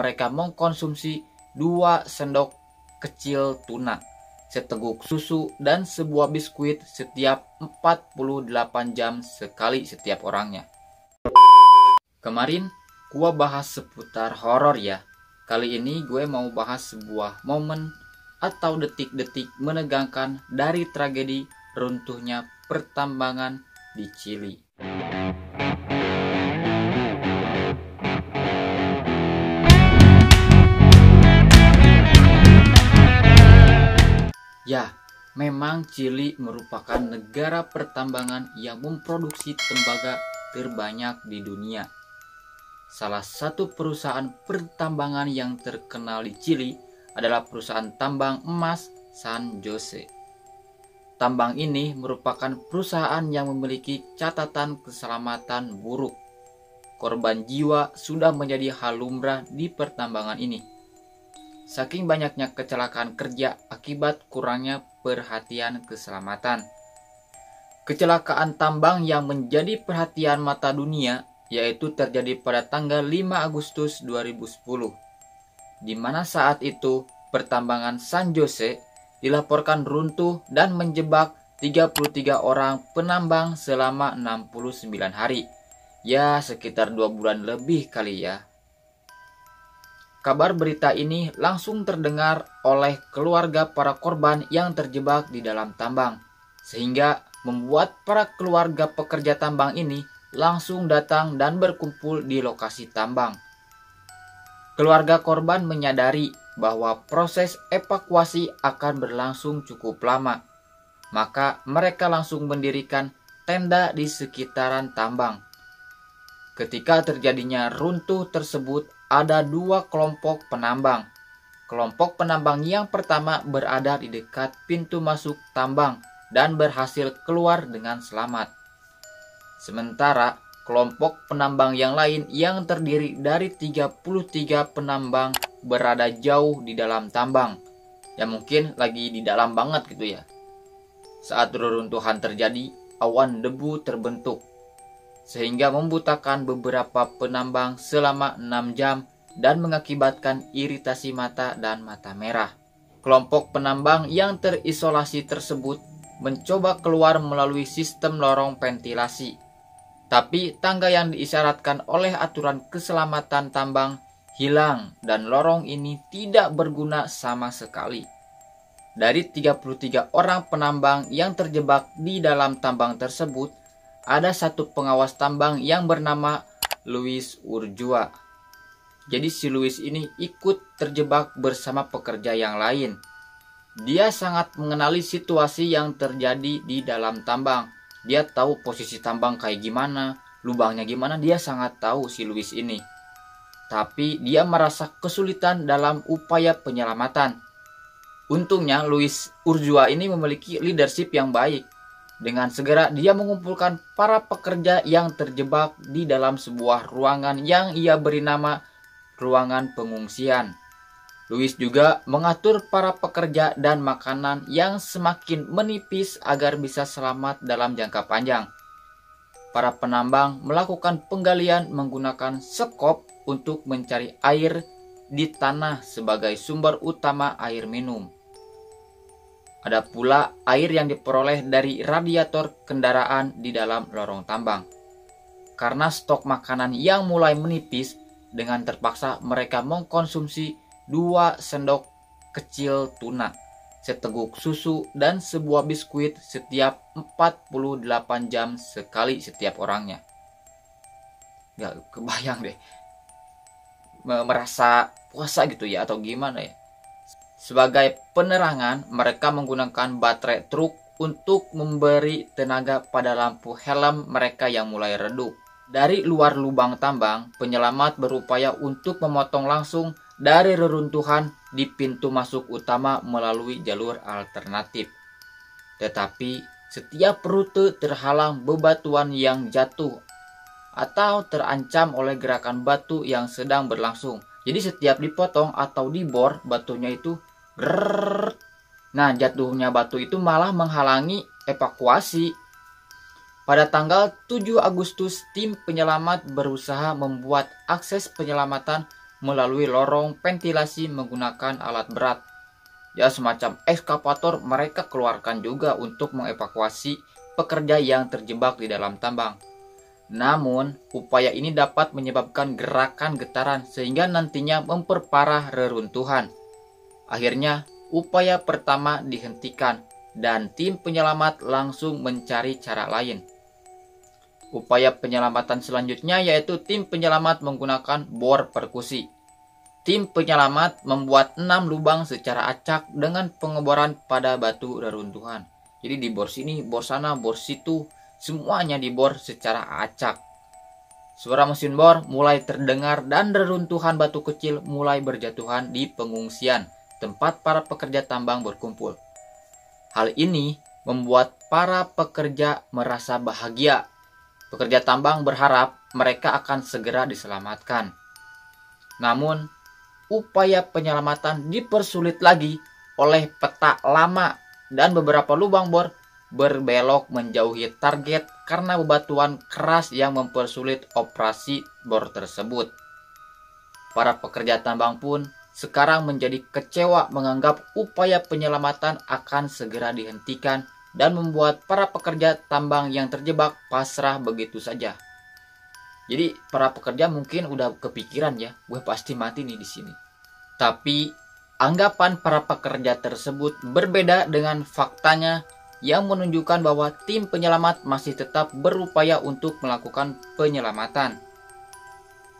mereka mengkonsumsi 2 sendok kecil tuna, seteguk susu, dan sebuah biskuit setiap 48 jam sekali setiap orangnya. Kemarin gua bahas seputar horor ya. Kali ini gue mau bahas sebuah momen atau detik-detik menegangkan dari tragedi runtuhnya pertambangan di Chili. Ya, memang Chili merupakan negara pertambangan yang memproduksi tembaga terbanyak di dunia. Salah satu perusahaan pertambangan yang terkenal di Chili adalah perusahaan tambang emas San Jose. Tambang ini merupakan perusahaan yang memiliki catatan keselamatan buruk. Korban jiwa sudah menjadi hal lumrah di pertambangan ini. Saking banyaknya kecelakaan kerja akibat kurangnya perhatian keselamatan. Kecelakaan tambang yang menjadi perhatian mata dunia yaitu terjadi pada tanggal 5 Agustus 2010. Di mana saat itu pertambangan San Jose dilaporkan runtuh dan menjebak 33 orang penambang selama 69 hari. Ya, sekitar 2 bulan lebih kali ya. Kabar berita ini langsung terdengar oleh keluarga para korban yang terjebak di dalam tambang, sehingga membuat para keluarga pekerja tambang ini langsung datang dan berkumpul di lokasi tambang. Keluarga korban menyadari bahwa proses evakuasi akan berlangsung cukup lama, maka mereka langsung mendirikan tenda di sekitaran tambang. Ketika terjadinya runtuh tersebut, ada 2 kelompok penambang. Kelompok penambang yang pertama berada di dekat pintu masuk tambang dan berhasil keluar dengan selamat. Sementara kelompok penambang yang lain yang terdiri dari 33 penambang berada jauh di dalam tambang. Ya mungkin lagi di dalam banget gitu ya. Saat reruntuhan terjadi, awan debu terbentuk, sehingga membutakan beberapa penambang selama 6 jam dan mengakibatkan iritasi mata dan mata merah. Kelompok penambang yang terisolasi tersebut mencoba keluar melalui sistem lorong ventilasi. Tapi tangga yang diisyaratkan oleh aturan keselamatan tambang hilang dan lorong ini tidak berguna sama sekali. Dari 33 orang penambang yang terjebak di dalam tambang tersebut, ada satu pengawas tambang yang bernama Luis Urjua. Jadi si Luis ini ikut terjebak bersama pekerja yang lain. Dia sangat mengenali situasi yang terjadi di dalam tambang. Dia tahu posisi tambang kayak gimana, lubangnya gimana, dia sangat tahu si Luis ini. Tapi dia merasa kesulitan dalam upaya penyelamatan. Untungnya Luis Urjua ini memiliki leadership yang baik. Dengan segera dia mengumpulkan para pekerja yang terjebak di dalam sebuah ruangan yang ia beri nama ruangan pengungsian. Luis juga mengatur para pekerja dan makanan yang semakin menipis agar bisa selamat dalam jangka panjang. Para penambang melakukan penggalian menggunakan sekop untuk mencari air di tanah sebagai sumber utama air minum. Ada pula air yang diperoleh dari radiator kendaraan di dalam lorong tambang. Karena stok makanan yang mulai menipis, dengan terpaksa mereka mengkonsumsi 2 sendok kecil tuna, seteguk susu, dan sebuah biskuit setiap 48 jam sekali setiap orangnya. Gak kebayang deh. Merasa puasa gitu ya atau gimana ya. Sebagai penerangan, mereka menggunakan baterai truk untuk memberi tenaga pada lampu helm mereka yang mulai redup. Dari luar lubang tambang, penyelamat berupaya untuk memotong langsung dari reruntuhan di pintu masuk utama melalui jalur alternatif. Tetapi setiap rute terhalang bebatuan yang jatuh atau terancam oleh gerakan batu yang sedang berlangsung. Jadi setiap dipotong atau dibor batunya itu grrrr. Nah, jatuhnya batu itu malah menghalangi evakuasi. Pada tanggal 7 Agustus, tim penyelamat berusaha membuat akses penyelamatan melalui lorong ventilasi menggunakan alat berat. Ya, semacam ekskavator mereka keluarkan juga untuk mengevakuasi pekerja yang terjebak di dalam tambang. Namun, upaya ini dapat menyebabkan gerakan getaran sehingga nantinya memperparah reruntuhan. Akhirnya, upaya pertama dihentikan dan tim penyelamat langsung mencari cara lain. Upaya penyelamatan selanjutnya yaitu tim penyelamat menggunakan bor perkusi. Tim penyelamat membuat 6 lubang secara acak dengan pengeboran pada batu reruntuhan. Jadi dibor sini, bor sana, bor situ, semuanya dibor secara acak. Suara mesin bor mulai terdengar dan reruntuhan batu kecil mulai berjatuhan di pengungsian tempat para pekerja tambang berkumpul. Hal ini membuat para pekerja merasa bahagia. Pekerja tambang berharap mereka akan segera diselamatkan. Namun, upaya penyelamatan dipersulit lagi oleh peta lama dan beberapa lubang bor berbelok menjauhi target karena bebatuan keras yang mempersulit operasi bor tersebut. Para pekerja tambang pun sekarang menjadi kecewa menganggap upaya penyelamatan akan segera dihentikan dan membuat para pekerja tambang yang terjebak pasrah begitu saja. Jadi para pekerja mungkin udah kepikiran ya, gue pasti mati nih di sini. Tapi anggapan para pekerja tersebut berbeda dengan faktanya yang menunjukkan bahwa tim penyelamat masih tetap berupaya untuk melakukan penyelamatan.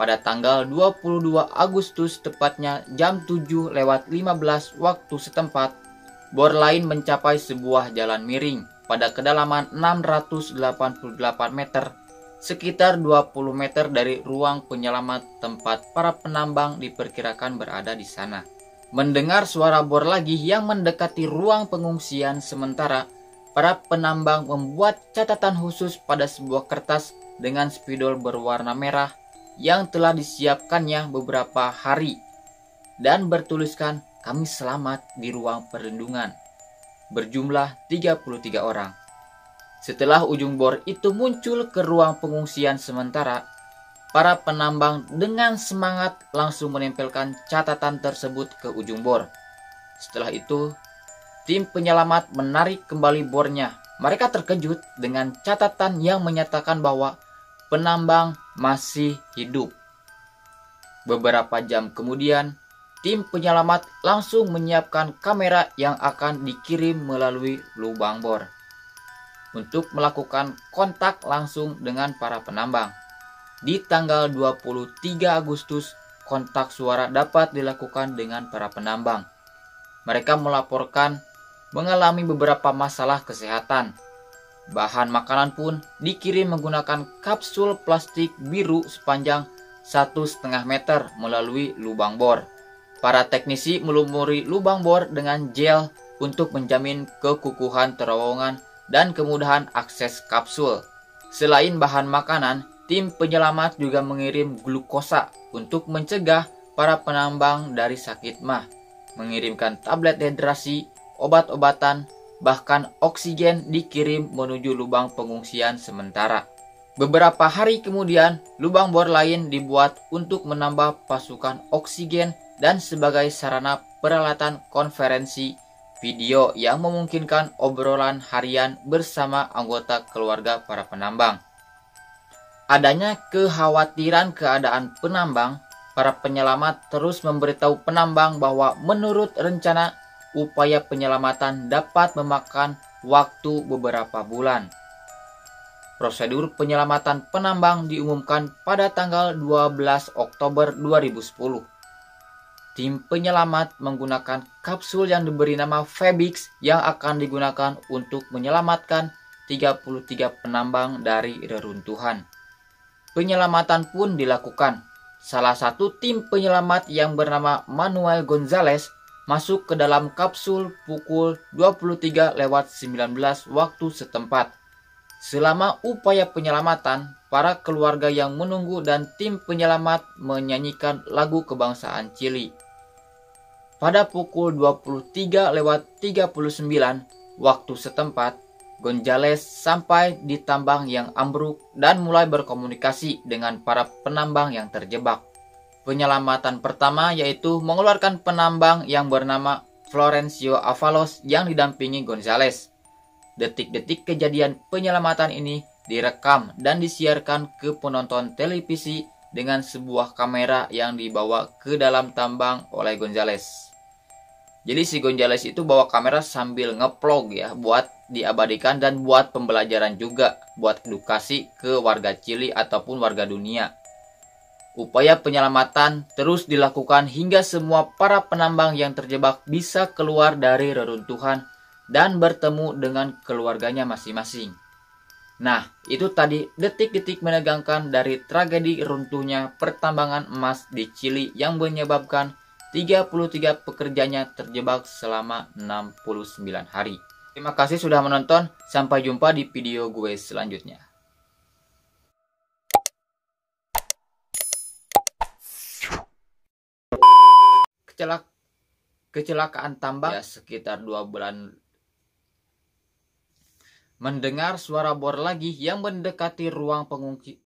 Pada tanggal 22 Agustus tepatnya jam 7:15 waktu setempat, bor lain mencapai sebuah jalan miring pada kedalaman 688 meter, sekitar 20 meter dari ruang penyelamat tempat para penambang diperkirakan berada di sana. Mendengar suara bor lagi yang mendekati ruang pengungsian sementara, para penambang membuat catatan khusus pada sebuah kertas dengan spidol berwarna merah yang telah disiapkannya beberapa hari dan bertuliskan "Kami selamat di ruang perlindungan", berjumlah 33 orang. Setelah ujung bor itu muncul ke ruang pengungsian sementara, para penambang dengan semangat langsung menempelkan catatan tersebut ke ujung bor. Setelah itu, tim penyelamat menarik kembali bornya. Mereka terkejut dengan catatan yang menyatakan bahwa penambang masih hidup. Beberapa jam kemudian, tim penyelamat langsung menyiapkan kamera yang akan dikirim melalui lubang bor untuk melakukan kontak langsung dengan para penambang. Di tanggal 23 Agustus, kontak suara dapat dilakukan dengan para penambang. Mereka melaporkan mengalami beberapa masalah kesehatan. Bahan makanan pun dikirim menggunakan kapsul plastik biru sepanjang 1,5 meter melalui lubang bor. Para teknisi melumuri lubang bor dengan gel untuk menjamin kekukuhan terowongan dan kemudahan akses kapsul. Selain bahan makanan, tim penyelamat juga mengirim glukosa untuk mencegah para penambang dari sakit mah, mengirimkan tablet dehidrasi, obat-obatan, bahkan oksigen dikirim menuju lubang pengungsian sementara. Beberapa hari kemudian, lubang bor lain dibuat untuk menambah pasukan oksigen dan sebagai sarana peralatan konferensi video yang memungkinkan obrolan harian bersama anggota keluarga para penambang. Adanya kekhawatiran keadaan penambang, para penyelamat terus memberitahu penambang bahwa menurut rencana, upaya penyelamatan dapat memakan waktu beberapa bulan. Prosedur penyelamatan penambang diumumkan pada tanggal 12 Oktober 2010. Tim penyelamat menggunakan kapsul yang diberi nama Febix yang akan digunakan untuk menyelamatkan 33 penambang dari reruntuhan. Penyelamatan pun dilakukan. Salah satu tim penyelamat yang bernama Manuel Gonzalez masuk ke dalam kapsul pukul 23:19 waktu setempat. Selama upaya penyelamatan, para keluarga yang menunggu dan tim penyelamat menyanyikan lagu kebangsaan Chili. Pada pukul 23:39 waktu setempat, Gonzales sampai di tambang yang ambruk dan mulai berkomunikasi dengan para penambang yang terjebak. penyelamatan pertama yaitu mengeluarkan penambang yang bernama Florencio Avalos yang didampingi Gonzales. Detik-detik kejadian penyelamatan ini direkam dan disiarkan ke penonton televisi dengan sebuah kamera yang dibawa ke dalam tambang oleh Gonzales. Jadi si Gonzales itu bawa kamera sambil ngeplog ya, buat diabadikan dan buat pembelajaran juga, buat edukasi ke warga Chili ataupun warga dunia. Upaya penyelamatan terus dilakukan hingga semua para penambang yang terjebak bisa keluar dari reruntuhan dan bertemu dengan keluarganya masing-masing. Nah, itu tadi detik-detik menegangkan dari tragedi runtuhnya pertambangan emas di Chili yang menyebabkan 33 pekerjanya terjebak selama 69 hari. Terima kasih sudah menonton, sampai jumpa di video gue selanjutnya. Kecelakaan tambang ya, sekitar 2 bulan. Mendengar suara bor lagi yang mendekati ruang pengungsi